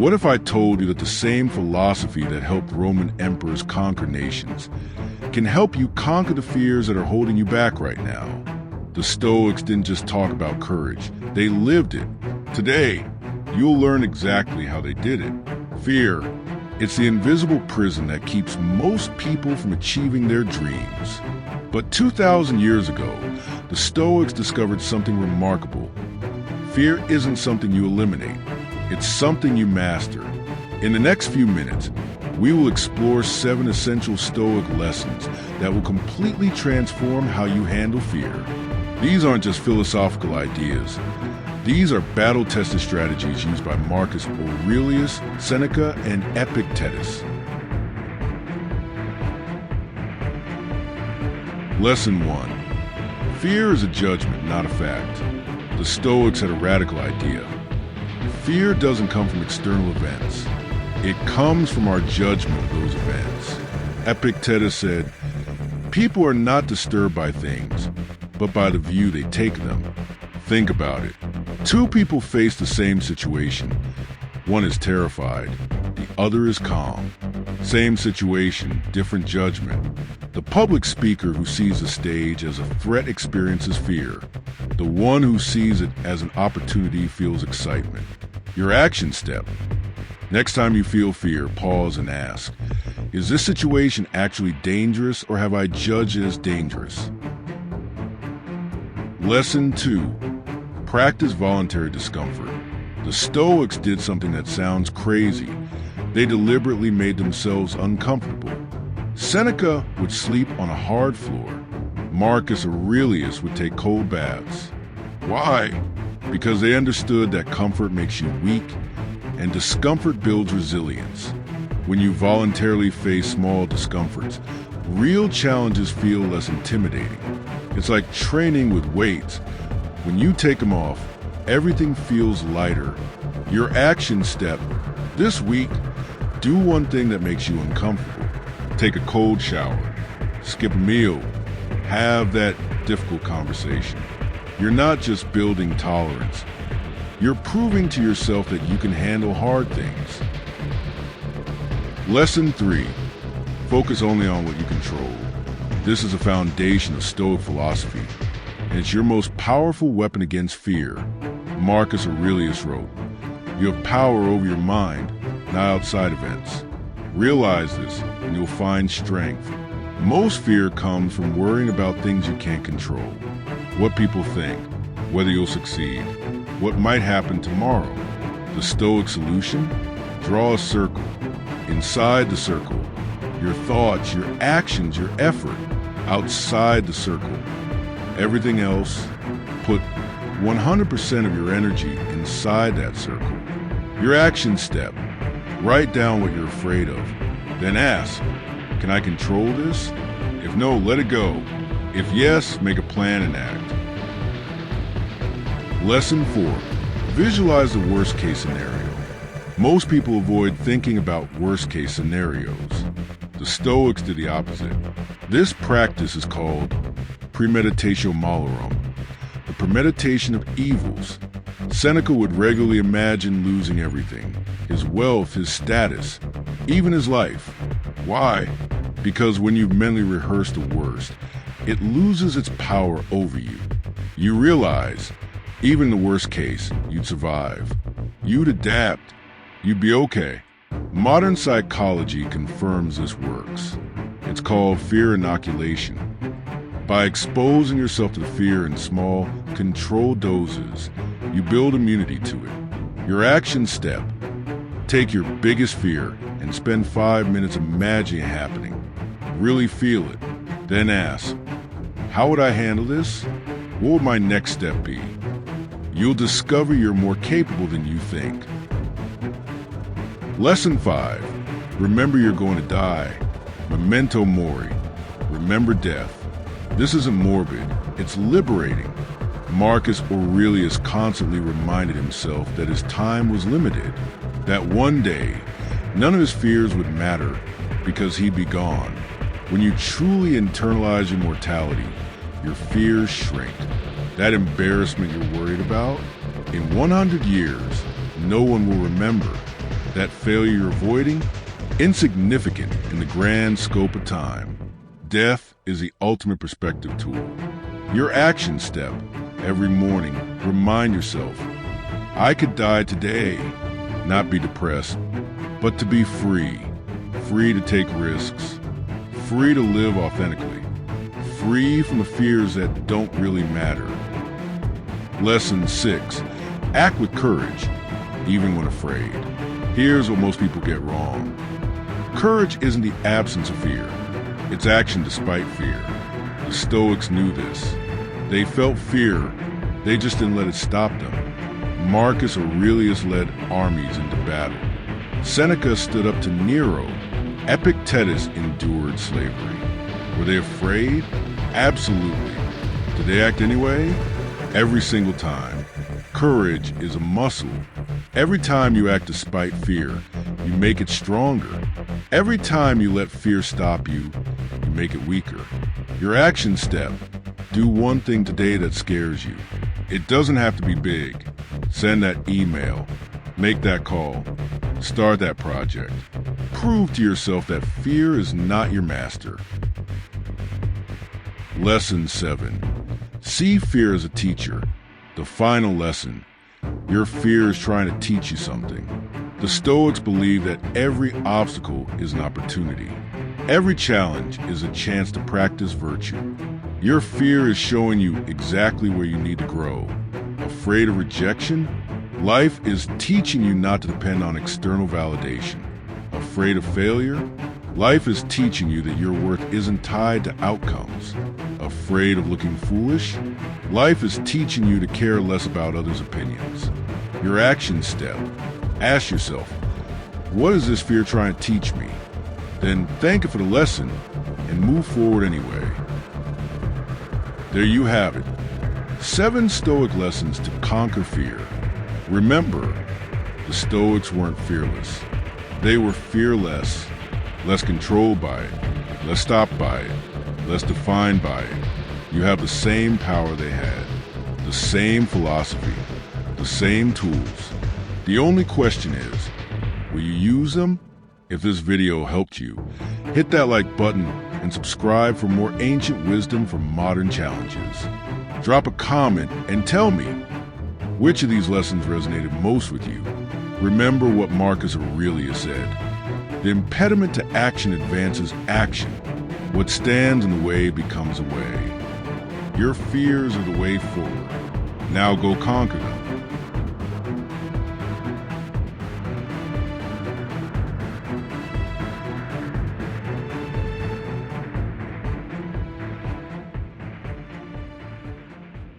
What if I told you that the same philosophy that helped Roman emperors conquer nations can help you conquer the fears that are holding you back right now? The Stoics didn't just talk about courage, they lived it. Today, you'll learn exactly how they did it. Fear, it's the invisible prison that keeps most people from achieving their dreams. But 2,000 years ago, the Stoics discovered something remarkable. Fear isn't something you eliminate, it's something you master. In the next few minutes, we will explore 7 essential Stoic lessons that will completely transform how you handle fear. These aren't just philosophical ideas. These are battle-tested strategies used by Marcus Aurelius, Seneca, and Epictetus. Lesson 1. Fear is a judgment, not a fact. The Stoics had a radical idea. Fear doesn't come from external events. It comes from our judgment of those events. Epictetus said, "People are not disturbed by things, but by the view they take them." Think about it. 2 people face the same situation. One is terrified, the other is calm. Same situation, different judgment. The public speaker who sees the stage as a threat experiences fear. The one who sees it as an opportunity feels excitement. Your action step. Next time you feel fear, pause and ask, is this situation actually dangerous or have I judged it as dangerous? Lesson 2. Practice voluntary discomfort. The Stoics did something that sounds crazy. They deliberately made themselves uncomfortable. Seneca would sleep on a hard floor. Marcus Aurelius would take cold baths. Why? Because they understood that comfort makes you weak and discomfort builds resilience. When you voluntarily face small discomforts, real challenges feel less intimidating. It's like training with weights. When you take them off, everything feels lighter. Your action step. This week, do one thing that makes you uncomfortable. Take a cold shower. Skip a meal. Have that difficult conversation. You're not just building tolerance. You're proving to yourself that you can handle hard things. Lesson 3. Focus only on what you control. This is a foundation of Stoic philosophy, and it's your most powerful weapon against fear. Marcus Aurelius wrote, "You have power over your mind, not outside events. Realize this, and you'll find strength." Most fear comes from worrying about things you can't control. What people think, whether you'll succeed, what might happen tomorrow. The Stoic solution? Draw a circle. Inside the circle, your thoughts, your actions, your effort. Outside the circle, everything else. Put 100% of your energy inside that circle. Your action step. Write down what you're afraid of. Then ask, can I control this? If no, let it go. If yes, make a plan and act. Lesson 4. Visualize the worst-case scenario. Most people avoid thinking about worst-case scenarios. The Stoics did the opposite. This practice is called premeditatio malorum, the premeditation of evils. Seneca would regularly imagine losing everything, his wealth, his status, even his life. Why? Because when you've mentally rehearsed the worst, it loses its power over you. You realize, even in the worst case, you'd survive. You'd adapt. You'd be okay. Modern psychology confirms this works. It's called fear inoculation. By exposing yourself to the fear in small, controlled doses, you build immunity to it. Your action step. Take your biggest fear and spend 5 minutes imagining it happening. Really feel it. Then ask, how would I handle this? What would my next step be? You'll discover you're more capable than you think. Lesson 5. Remember you're going to die. Memento mori. Remember death. This isn't morbid, it's liberating. Marcus Aurelius constantly reminded himself that his time was limited, that one day, none of his fears would matter because he'd be gone. When you truly internalize your mortality, your fears shrink. That embarrassment you're worried about, in 100 years, no one will remember. That failure you're avoiding? Insignificant in the grand scope of time. Death is the ultimate perspective tool. Your action step, every morning, remind yourself, I could die today, not be depressed, but to be free. Free to take risks, free to live authentically, free from the fears that don't really matter. Lesson 6, act with courage, even when afraid. Here's what most people get wrong. Courage isn't the absence of fear, it's action despite fear. The Stoics knew this. They felt fear, they just didn't let it stop them. Marcus Aurelius led armies into battle. Seneca stood up to Nero. Epictetus endured slavery. Were they afraid? Absolutely. Did they act anyway? Every single time. Courage is a muscle. Every time you act despite fear, you make it stronger. Every time you let fear stop you, you make it weaker. Your action step: do one thing today that scares you. It doesn't have to be big. Send that email. Make that call. Start that project. Prove to yourself that fear is not your master. Lesson 7. See fear as a teacher. The final lesson. Your fear is trying to teach you something. The Stoics believe that every obstacle is an opportunity. Every challenge is a chance to practice virtue. Your fear is showing you exactly where you need to grow. Afraid of rejection? Life is teaching you not to depend on external validation. Afraid of failure? Life is teaching you that your worth isn't tied to outcomes. Afraid of looking foolish? Life is teaching you to care less about others' opinions. Your action step: ask yourself, what is this fear trying to teach me? Then thank it for the lesson and move forward anyway. There you have it. 7 Stoic lessons to conquer fear. Remember, the Stoics weren't fearless. They were fearless, less controlled by it, less stopped by it, less defined by it. You have the same power they had, the same philosophy, the same tools. The only question is, will you use them? If this video helped you, hit that like button and subscribe for more ancient wisdom from modern challenges. Drop a comment and tell me, which of these lessons resonated most with you? Remember what Marcus Aurelius said: the impediment to action advances action. What stands in the way becomes a way. Your fears are the way forward. Now go conquer them.